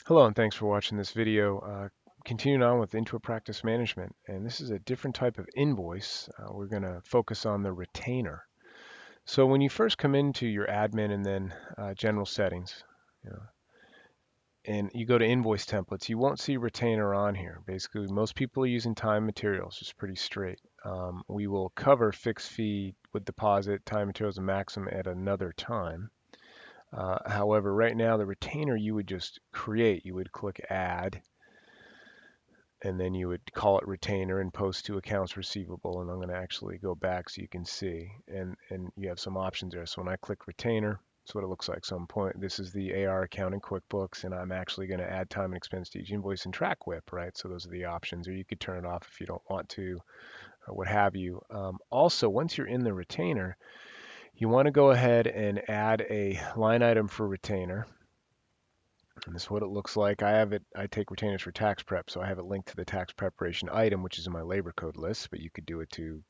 Hello and thanks for watching this video. Continuing on with Into a Practice Management, and this is a different type of invoice. We're going to focus on the retainer. So when you first come into your admin and then general settings, you know, and you go to invoice templates, you won't see retainer on here. Basically, most people are using time materials. It's pretty straight. We will cover fixed fee with deposit, time materials, and maximum at another time. However, right now the retainer you would just create. You would click add, and then you would call it retainer and post to accounts receivable. And I'm going to actually go back so you can see. And you have some options there. So when I click retainer, that's what it looks like. So this is the AR account in QuickBooks, and I'm actually going to add time and expense to each invoice and track WIP, right? So those are the options, or you could turn it off if you don't want to, or what have you. Also, once you're in the retainer, you want to go ahead and add a line item for retainer. And this is what it looks like. I take retainers for tax prep, so I have it linked to the tax preparation item, which is in my labor code list, but you could do it to,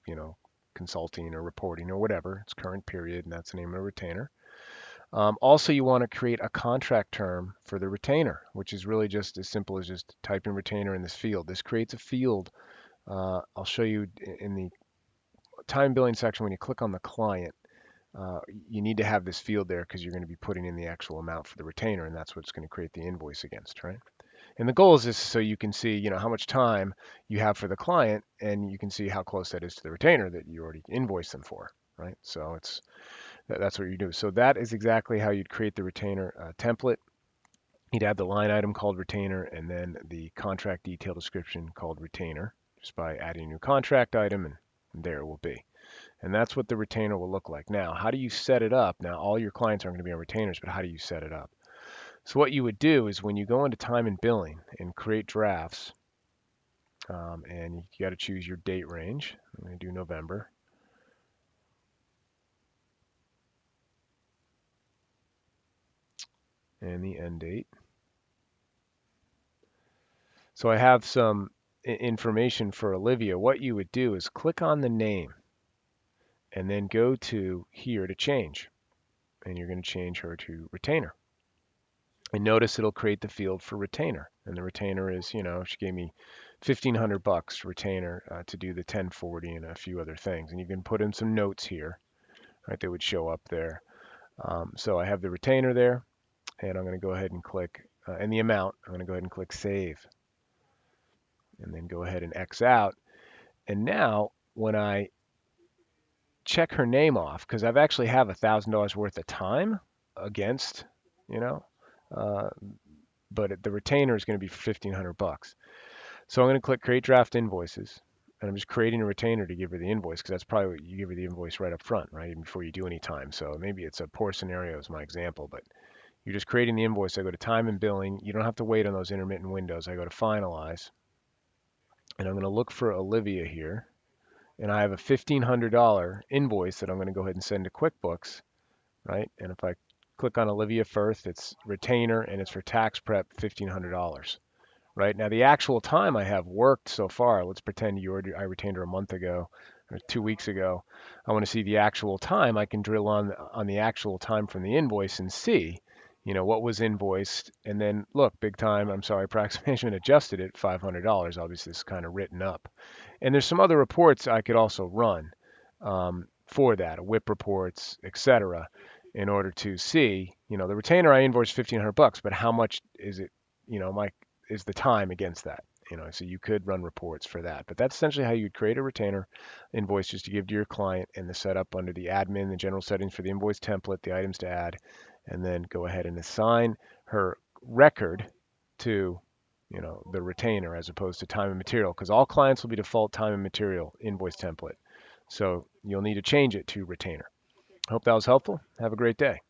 consulting or reporting or whatever. It's current period, and that's the name of a retainer. Also, you want to create a contract term for the retainer, which is really just as simple as just typing retainer in this field. This creates a field. I'll show you in the time billing section when you click on the client. You need to have this field there because you're going to be putting in the actual amount for the retainer, and that's what's going to create the invoice against, right? And the goal is this so you can see, how much time you have for the client, and you can see how close that is to the retainer that you already invoiced them for, right? So that's what you do. So that is exactly how you'd create the retainer template. You'd add the line item called retainer, and then the contract detail description called retainer, just by adding a new contract item, and there it will be. And that's what the retainer will look like. Now, how do you set it up? Now, all your clients aren't going to be on retainers, but how do you set it up? So what you would do is when you go into time and billing and create drafts, and you got to choose your date range. I'm going to do November. And the end date. So I have some information for Olivia. What you would do is click on the name and then go to here to change. And you're going to change her to retainer. And notice it'll create the field for retainer. And the retainer is, she gave me $1,500 retainer to do the 1040 and a few other things. And you can put in some notes here, right? They would show up there. So I have the retainer there, and I'm going to go ahead and click, and the amount, I'm going to go ahead and click save. And then go ahead and X out. And now when I check her name off, because I've actually have $1,000 worth of time against, you know, uh, but the retainer is going to be for $1,500. So I'm going to click create draft invoices, and I'm just creating a retainer to give her the invoice because that's probably what you give her the invoice right up front, right, even before you do any time. So maybe it's a poor scenario as my example, but you're just creating the invoice. I go to time and billing. You don't have to wait on those intermittent windows. I go to finalize, and I'm going to look for Olivia here, and I have a $1,500 invoice that I'm going to go ahead and send to QuickBooks, right? And if I click on Olivia Firth, it's retainer and it's for tax prep $1,500. Right now, the actual time I have worked so far, let's pretend I retained her a month ago or 2 weeks ago. I want to see the actual time. I can drill on the actual time from the invoice and see, what was invoiced. And then look, big time, I'm sorry, Practice Management adjusted it $500. Obviously, this is kind of written up. And there's some other reports I could also run for that, WIP reports, etc., in order to see, the retainer I invoiced $1,500, but how much is it, is the time against that. So you could run reports for that. But that's essentially how you'd create a retainer invoice just to give to your client, and the setup under the admin, the general settings for the invoice template, the items to add, and then go ahead and assign her record to the retainer as opposed to time and material, because all clients will be default time and material invoice template. So you'll need to change it to retainer. Hope that was helpful. Have a great day.